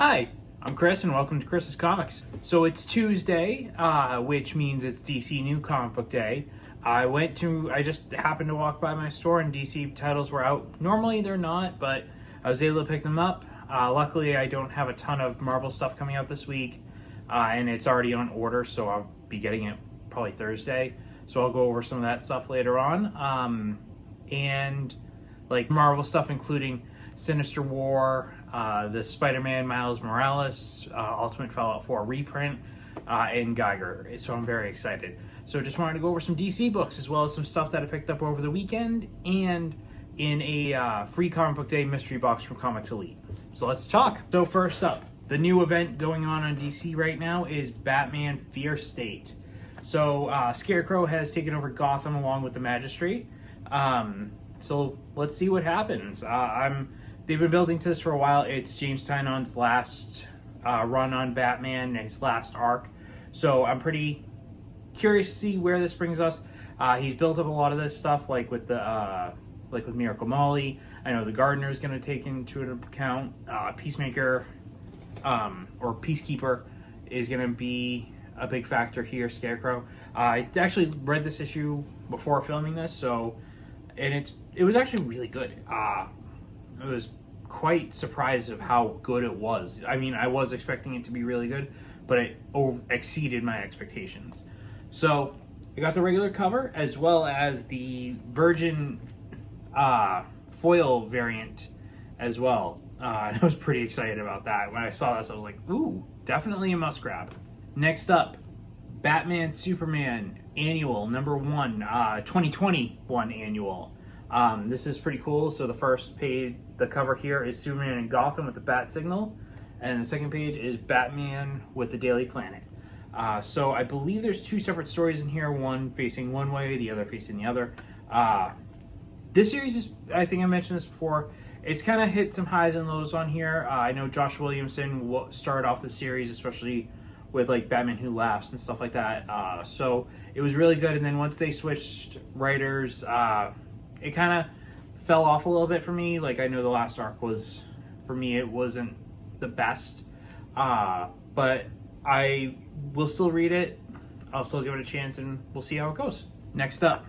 Hi, I'm Chris and welcome to Chris's Comics. So it's Tuesday, which means it's DC New Comic Book Day. I just happened to walk by my store and DC titles were out. Normally they're not, but I was able to pick them up. Luckily I don't have a ton of Marvel stuff coming out this week, and it's already on order, so I'll be getting it probably Thursday. So I'll go over some of that stuff later on. And like Marvel stuff including Sinister War, the Spider-Man Miles Morales, Ultimate Fallout 4 reprint, and Geiger. So I'm very excited. So just wanted to go over some DC books as well as some stuff that I picked up over the weekend and in a free comic book day mystery box from Comics Elite. So let's talk. So first up, the new event going on DC right now is Batman Fear State. So Scarecrow has taken over Gotham along with the Magistrate. So let's see what happens. They've been building to this for a while. It's James Tynion's last run on Batman, his last arc. So I'm pretty curious to see where this brings us. He's built up a lot of this stuff, like with Miracle Molly. I know the Gardener is going to take into account Peacemaker or Peacekeeper is going to be a big factor here. Scarecrow. I actually read this issue before filming this, and it was actually really good. I was quite surprised of how good it was. I mean, I was expecting it to be really good, but it exceeded my expectations. So I got the regular cover as well as the Virgin foil variant as well. I was pretty excited about that. When I saw this, I was like, ooh, definitely a must grab. Next up, Batman Superman Annual #1, 2021 Annual. This is pretty cool. So the first page, the cover here is Superman in Gotham with the bat signal, and the second page is Batman with the Daily Planet. So I believe there's two separate stories in here, one facing one way, the other facing the other. This series is, I think I mentioned this before, it's kind of hit some highs and lows on here. I know Josh Williamson started off the series, especially with like Batman Who Laughs and stuff like that. So it was really good, and then once they switched writers, it kind of fell off a little bit for me. Like, I know the last arc was, for me, it wasn't the best. But I will still read it. I'll still give it a chance, and we'll see how it goes. Next up,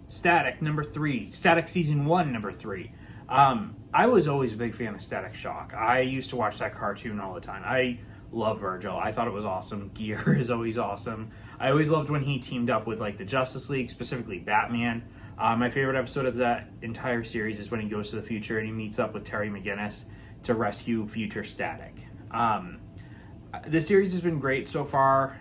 Static #3. Static Season 1 #3. I was always a big fan of Static Shock. I used to watch that cartoon all the time. I love Virgil. I thought it was awesome. Gear is always awesome. I always loved when he teamed up with like the Justice League, specifically Batman. My favorite episode of that entire series is when he goes to the future and he meets up with Terry McGinnis to rescue future Static. This series has been great so far.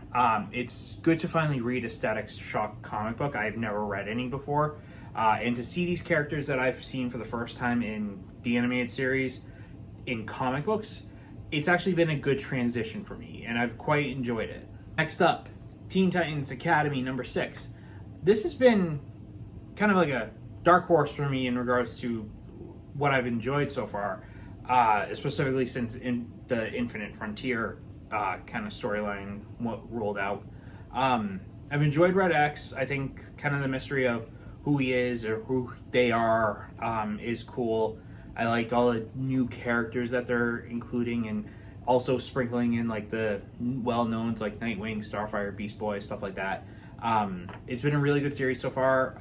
It's good to finally read a Static Shock comic book. I've never read any before. And to see these characters that I've seen for the first time in the animated series in comic books, it's actually been a good transition for me, and I've quite enjoyed it. Next up, Teen Titans Academy #6. This has been kind of like a dark horse for me in regards to what I've enjoyed so far, specifically since the Infinite Frontier kind of storyline rolled out. I've enjoyed Red X. I think kind of the mystery of who he is or who they are is cool. I liked all the new characters that they're including and also sprinkling in like the well-knowns like Nightwing, Starfire, Beast Boy, stuff like that. It's been a really good series so far.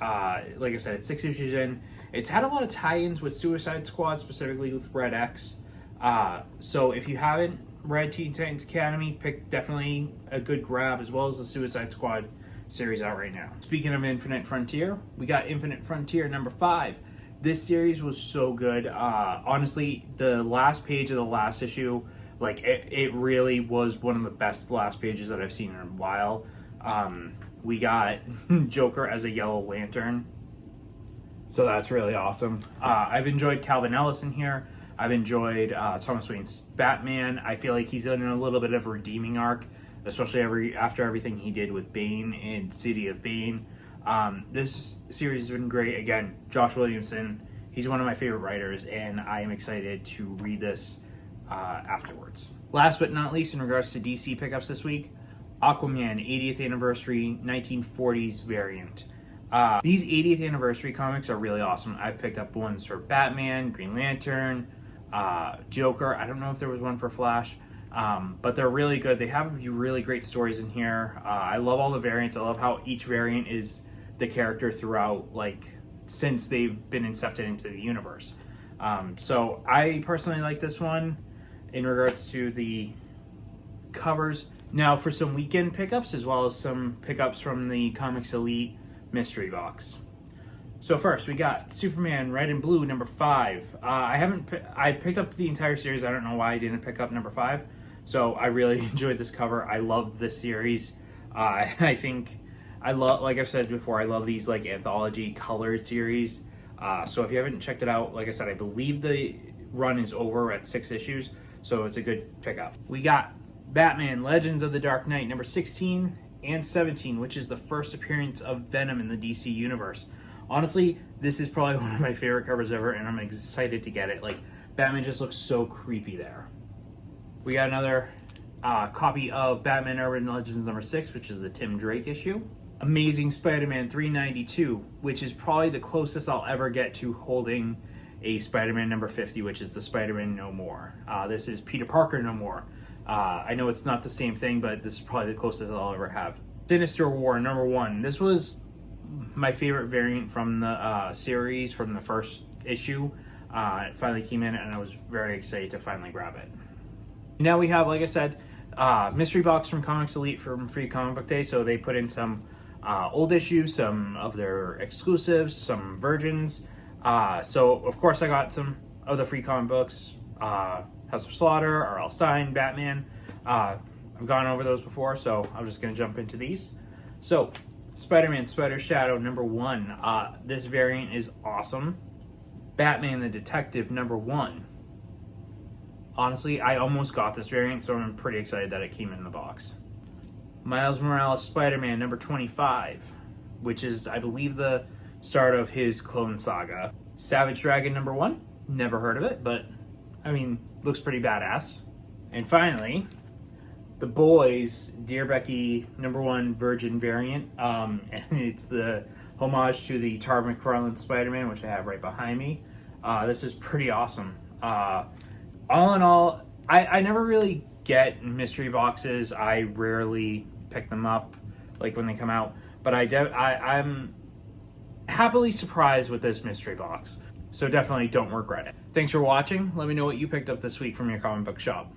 Like I said, it's 6 issues in. It's had a lot of tie-ins with Suicide Squad, specifically with Red X. So if you haven't read Teen Titans Academy, pick definitely a good grab, as well as the Suicide Squad series out right now. Speaking of Infinite Frontier, we got Infinite Frontier #5. This series was so good. Honestly, the last page of the last issue, like it really was one of the best last pages that I've seen in a while. We got Joker as a Yellow Lantern, so that's really awesome. I've enjoyed Calvin Ellis in here. I've enjoyed Thomas Wayne's Batman. I feel like he's in a little bit of a redeeming arc, especially after everything he did with Bane in City of Bane. This series has been great. Again, Josh Williamson, he's one of my favorite writers, and I am excited to read this afterwards. Last but not least, in regards to DC pickups this week, Aquaman 80th Anniversary 1940s variant. These 80th Anniversary comics are really awesome. I've picked up ones for Batman, Green Lantern, Joker. I don't know if there was one for Flash. But they're really good. They have really great stories in here. I love all the variants. I love how each variant is the character throughout, like, since they've been incepted into the universe. So I personally like this one in regards to the covers. Now for some weekend pickups, as well as some pickups from the Comics Elite mystery box. So first, we got Superman Red and Blue number 5. I picked up the entire series. I don't know why I didn't pick up number 5. So I really enjoyed this cover. I love this series. I think I love, like I've said before, I love these like anthology colored series. So if you haven't checked it out, like I said, I believe the run is over at 6 issues. So it's a good pickup. We got Batman Legends of the Dark Knight number 16 and 17, which is the first appearance of Venom in the DC universe. Honestly, this is probably one of my favorite covers ever, and I'm excited to get it. Like, Batman just looks so creepy there. We got another copy of Batman Urban Legends number 6, which is the Tim Drake issue. Amazing Spider-Man 392, which is probably the closest I'll ever get to holding a Spider-Man number 50, which is the Spider-Man No More. This is Peter Parker No More. I know it's not the same thing, but this is probably the closest I'll ever have. Sinister War number 1. This was my favorite variant from the series, from the first issue. It finally came in, and I was very excited to finally grab it. Now we have, like I said, mystery box from Comics Elite from Free Comic Book Day. So they put in some old issues, some of their exclusives, some virgins. So of course I got some of the free comic books, House of Slaughter, R.L. Stine, Batman. I've gone over those before, so I'm just going to jump into these. So Spider-Man Spider Shadow number 1. This variant is awesome. Batman the Detective number 1. Honestly, I almost got this variant, so I'm pretty excited that it came in the box. Miles Morales Spider-Man number 25, which is, I believe, the start of his clone saga. Savage Dragon number 1. Never heard of it, but, I mean, looks pretty badass. And finally, The Boys Dear Becky number 1 Virgin variant, and it's the homage to the Tara McFarlane Spider-Man, which I have right behind me. This is pretty awesome. All in all, I never really get mystery boxes. I rarely pick them up, like when they come out, but I'm happily surprised with this mystery box. So definitely don't regret it. Thanks for watching. Let me know what you picked up this week from your comic book shop.